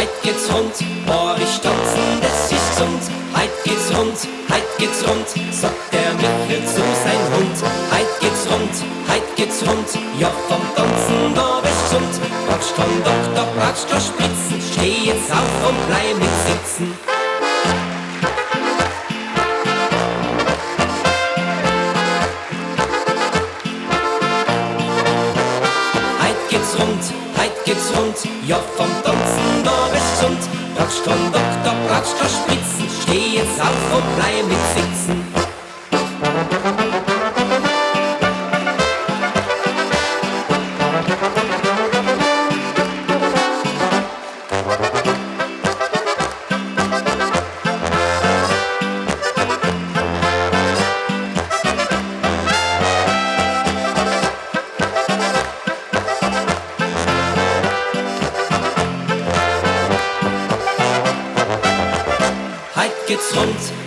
heit geht's rund, Boris tanzen, das ist gesund. Heit geht's rund, sagt der Michel zu sein Hund. Heit geht's rund, ja vom Tanzen da bist gesund. Brauchst kein Doktor, brauchst kein Spritzen, steh jetzt auf und bleib nicht sitzen. Heit geht's rund, ja vom Tanzen da bist gesund. Brauchst kein Doktor, brauchst kein Spritzen, steh jetzt auf und bleib nicht sitzen.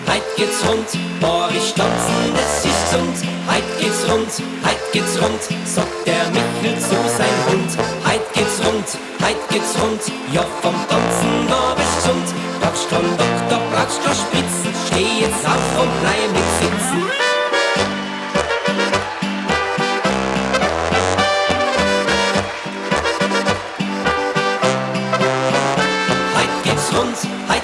Heit geht's rund, Boris tanzen, das ist gesund. Heit geht's rund, sagt der Michel zu sein Hund. Heit geht's rund, ja vom Tanzen da bist gesund. Brauchst kein Doktor, brauchst kein Spritzen, steh jetzt auf und bleib nicht sitzen. Heit